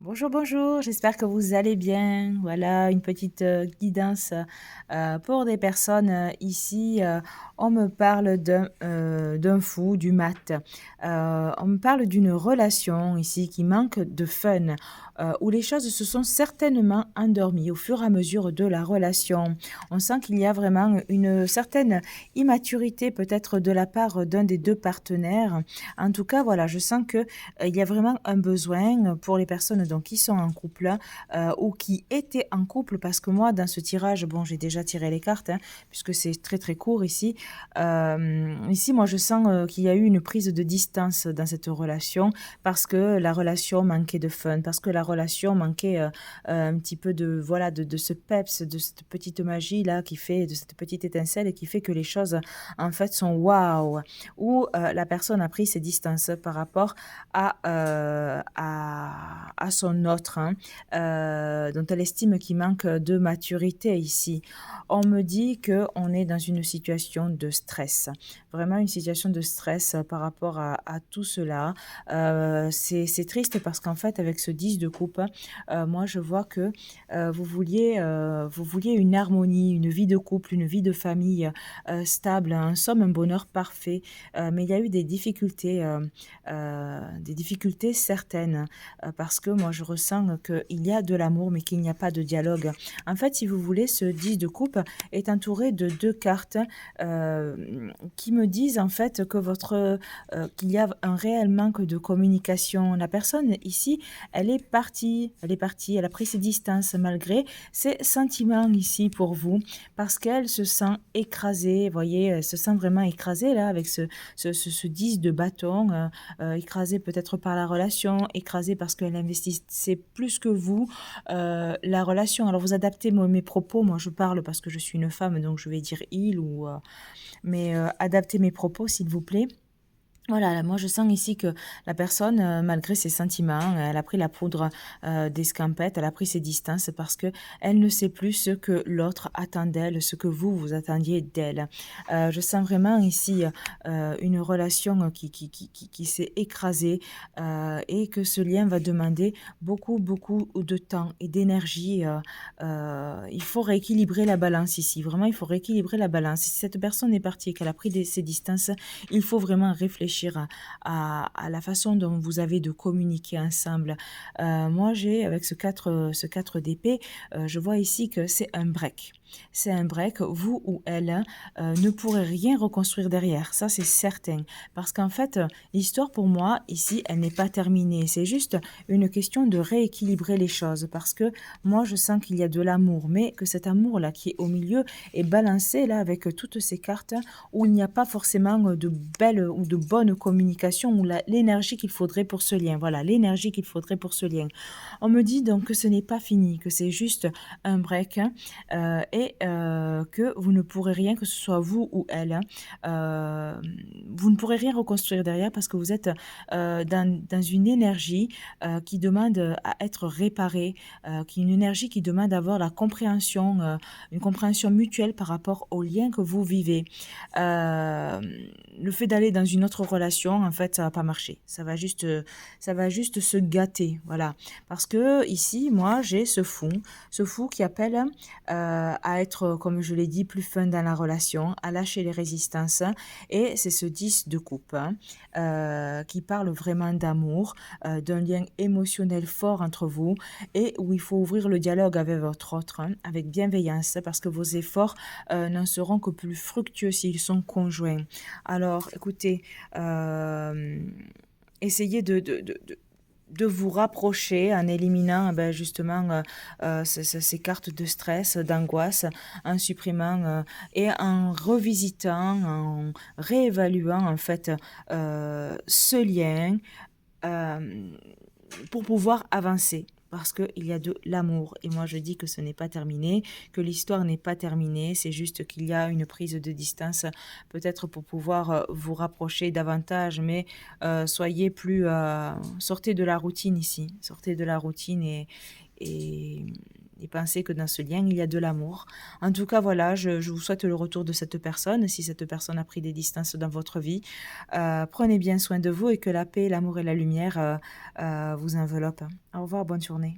Bonjour, bonjour, j'espère que vous allez bien. Voilà une petite guidance pour des personnes ici. On me parle d'un fou, du mat. On me parle d'une relation ici qui manque de fun, où les choses se sont certainement endormies au fur et à mesure de la relation. On sent qu'il y a vraiment une certaine immaturité peut-être de la part d'un des deux partenaires. En tout cas, voilà, je sens que il y a vraiment un besoin pour les personnes donc qui sont en couple ou qui étaient en couple parce que moi dans ce tirage, bon j'ai déjà tiré les cartes hein, puisque c'est très très court ici. Ici moi je sens qu'il y a eu une prise de distance dans cette relation parce que la relation manquait de fun, parce que la relation manquait un petit peu de voilà de ce peps, de cette petite magie là qui fait, de cette petite étincelle et qui fait que les choses en fait sont waouh, où la personne a pris ses distances par rapport à son autre, hein, dont elle estime qu'il manque de maturité ici. On me dit qu'on est dans une situation de stress, vraiment une situation de stress par rapport à tout cela. C'est triste parce qu'en fait, avec ce 10 de coupe, moi je vois que vous vouliez une harmonie, une vie de couple, une vie de famille stable, en somme un bonheur parfait. Mais il y a eu des difficultés certaines, parce que moi je ressens qu'il y a de l'amour mais qu'il n'y a pas de dialogue. En fait, si vous voulez, ce 10 de coupe est entouré de deux cartes qui me disent en fait que qu'il y a un réel manque de communication. La personne ici, elle a pris ses distances malgré ses sentiments ici pour vous, parce qu'elle se sent écrasée, vous voyez, elle se sent vraiment écrasée là avec ce 10 de bâton, écrasée peut-être par la relation, écrasée parce qu'elle investissait plus que vous la relation. Alors vous adaptez mes propos, moi je parle parce que je suis une femme, donc je vais dire il ou... mais adaptez mes propos s'il vous plaît. Voilà, moi je sens ici que la personne, malgré ses sentiments, elle a pris la poudre d'escampette, elle a pris ses distances parce que elle ne sait plus ce que l'autre attend d'elle, ce que vous attendiez d'elle. Je sens vraiment ici une relation qui s'est écrasée et que ce lien va demander beaucoup de temps et d'énergie. Il faut rééquilibrer la balance ici, vraiment il faut rééquilibrer la balance. Si cette personne est partie et qu'elle a pris ses distances, il faut vraiment réfléchir à la façon dont vous avez de communiquer ensemble. Moi, j'ai, avec ce 4 d'épée, je vois ici que c'est un break. C'est un break, vous ou elle ne pourrez rien reconstruire derrière, ça c'est certain. Parce qu'en fait, l'histoire pour moi, ici, elle n'est pas terminée. C'est juste une question de rééquilibrer les choses. Parce que moi, je sens qu'il y a de l'amour, mais que cet amour-là qui est au milieu est balancé là avec toutes ces cartes où il n'y a pas forcément de belle ou de bonne communication ou l'énergie qu'il faudrait pour ce lien. Voilà, l'énergie qu'il faudrait pour ce lien. On me dit donc que ce n'est pas fini, que c'est juste un break hein, et que vous ne pourrez rien, que ce soit vous ou elle, hein, vous ne pourrez rien reconstruire derrière parce que vous êtes dans une énergie qui demande à être réparée, qui est une énergie qui demande d'avoir la compréhension, une compréhension mutuelle par rapport au lien que vous vivez. Euh, le fait d'aller dans une autre relation, en fait, ça va pas marcher. Ça va juste se gâter, voilà. Parce que ici, moi, j'ai ce fou qui appelle à être, comme je l'ai dit, plus fun dans la relation, à lâcher les résistances. Et c'est ce 10 de coupe hein, qui parle vraiment d'amour, d'un lien émotionnel fort entre vous et où il faut ouvrir le dialogue avec votre autre, hein, avec bienveillance, parce que vos efforts n'en seront que plus fructueux s'ils sont conjoints. Alors, écoutez, essayez de vous rapprocher en éliminant ben, justement ces cartes de stress, d'angoisse, en supprimant et en revisitant, en réévaluant en fait ce lien euh, pour pouvoir avancer. Parce qu'il y a de l'amour. Et moi, je dis que ce n'est pas terminé, que l'histoire n'est pas terminée. C'est juste qu'il y a une prise de distance, peut-être pour pouvoir vous rapprocher davantage. Mais soyez plus... sortez de la routine ici. Sortez de la routine et et pensez que dans ce lien, il y a de l'amour. En tout cas, voilà, je vous souhaite le retour de cette personne, si cette personne a pris des distances dans votre vie. Prenez bien soin de vous et que la paix, l'amour et la lumière vous enveloppent. Au revoir, bonne journée.